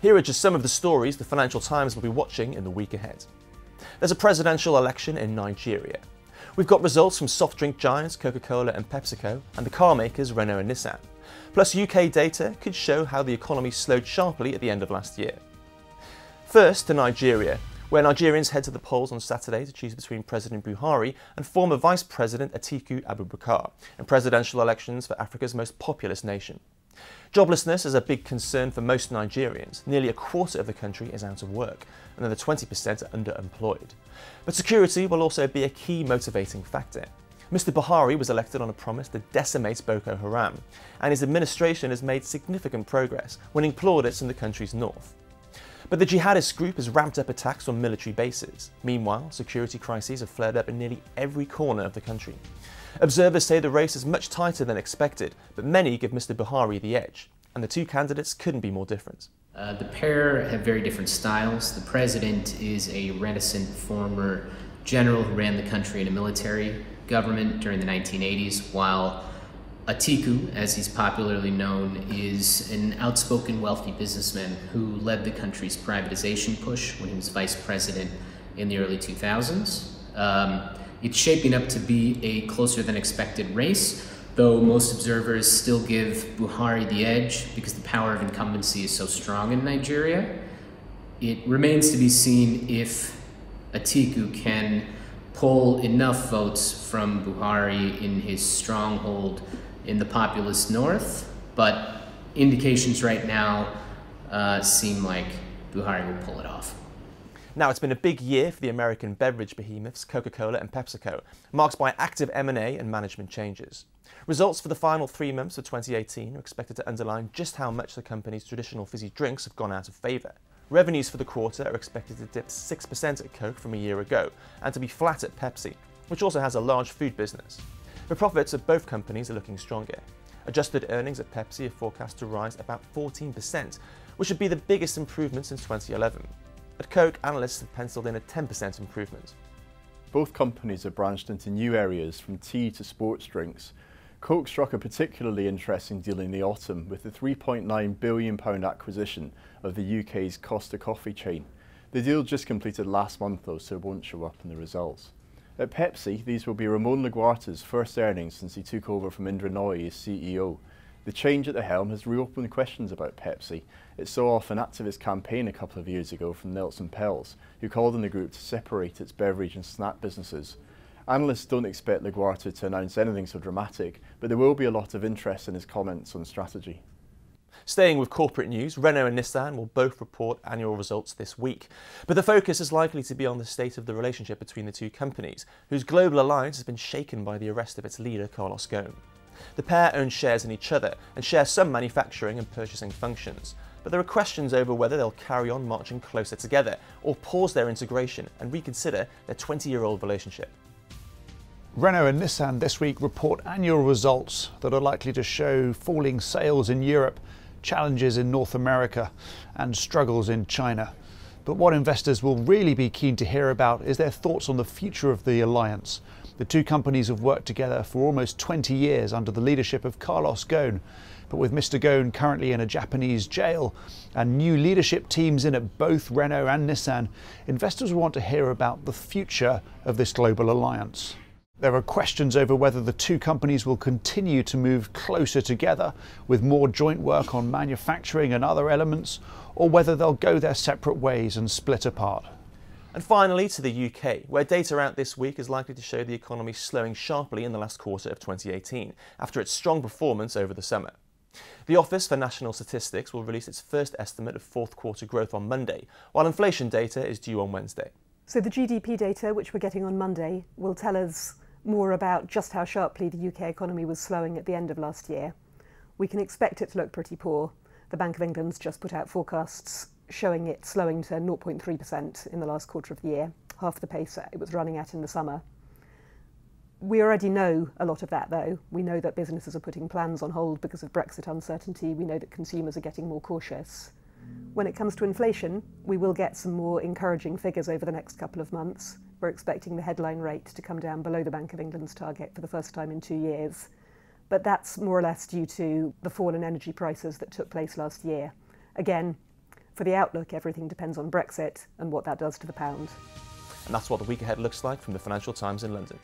Here are just some of the stories the Financial Times will be watching in the week ahead. There's a presidential election in Nigeria. We've got results from soft drink giants Coca-Cola and PepsiCo and the car makers Renault and Nissan. Plus UK data could show how the economy slowed sharply at the end of last year. First to Nigeria, where Nigerians head to the polls on Saturday to choose between President Buhari and former Vice President Atiku Abubakar in presidential elections for Africa's most populous nation. Joblessness is a big concern for most Nigerians. Nearly a quarter of the country is out of work, and another 20% are underemployed. But security will also be a key motivating factor. Mr. Buhari was elected on a promise to decimate Boko Haram, and his administration has made significant progress, winning plaudits in the country's north. But the jihadist group has ramped up attacks on military bases. Meanwhile, security crises have flared up in nearly every corner of the country. Observers say the race is much tighter than expected, but many give Mr. Buhari the edge, and the two candidates couldn't be more different. The pair have very different styles. The president is a reticent former general who ran the country in a military government during the 1980s, while Atiku, as he's popularly known, is an outspoken wealthy businessman who led the country's privatization push when he was vice president in the early 2000s. It's shaping up to be a closer than expected race, though most observers still give Buhari the edge because the power of incumbency is so strong in Nigeria. It remains to be seen if Atiku can pull enough votes from Buhari in his stronghold in the populous north, but indications right now seem like Buhari will pull it off. Now, it's been a big year for the American beverage behemoths Coca-Cola and PepsiCo, marked by active M&A and management changes. Results for the final 3 months of 2018 are expected to underline just how much the company's traditional fizzy drinks have gone out of favour. Revenues for the quarter are expected to dip 6% at Coke from a year ago, and to be flat at Pepsi, which also has a large food business. The profits of both companies are looking stronger. Adjusted earnings at Pepsi are forecast to rise about 14%, which would be the biggest improvement since 2011. At Coke, analysts have penciled in a 10% improvement. Both companies have branched into new areas from tea to sports drinks. Coke struck a particularly interesting deal in the autumn with the £3.9 billion acquisition of the UK's Costa coffee chain. The deal just completed last month though, so it won't show up in the results. At Pepsi, these will be Ramon Laguarta's first earnings since he took over from Indra Nooyi as CEO. The change at the helm has reopened questions about Pepsi. It saw off an activist campaign a couple of years ago from Nelson Peltz, who called on the group to separate its beverage and snack businesses. Analysts don't expect Laguarta to announce anything so dramatic, but there will be a lot of interest in his comments on strategy. Staying with corporate news, Renault and Nissan will both report annual results this week, but the focus is likely to be on the state of the relationship between the two companies, whose global alliance has been shaken by the arrest of its leader, Carlos Ghosn. The pair own shares in each other and share some manufacturing and purchasing functions, but there are questions over whether they'll carry on marching closer together or pause their integration and reconsider their 20-year-old relationship. Renault and Nissan this week report annual results that are likely to show falling sales in Europe, challenges in North America and struggles in China. But what investors will really be keen to hear about is their thoughts on the future of the alliance. The two companies have worked together for almost 20 years under the leadership of Carlos Ghosn. But with Mr. Ghosn currently in a Japanese jail and new leadership teams in at both Renault and Nissan, investors want to hear about the future of this global alliance. There are questions over whether the two companies will continue to move closer together with more joint work on manufacturing and other elements, or whether they'll go their separate ways and split apart. And finally to the UK, where data out this week is likely to show the economy slowing sharply in the last quarter of 2018, after its strong performance over the summer. The Office for National Statistics will release its first estimate of fourth quarter growth on Monday, while inflation data is due on Wednesday. So the GDP data, which we're getting on Monday, will tell us more about just how sharply the UK economy was slowing at the end of last year. We can expect it to look pretty poor. The Bank of England's just put out forecasts showing it slowing to 0.3% in the last quarter of the year, half the pace it was running at in the summer. We already know a lot of that though. We know that businesses are putting plans on hold because of Brexit uncertainty. We know that consumers are getting more cautious. When it comes to inflation, we will get some more encouraging figures over the next couple of months. We're expecting the headline rate to come down below the Bank of England's target for the first time in 2 years. But that's more or less due to the fall in energy prices that took place last year. Again, For the outlook, everything depends on Brexit and what that does to the pound. And that's what the week ahead looks like from the Financial Times in London.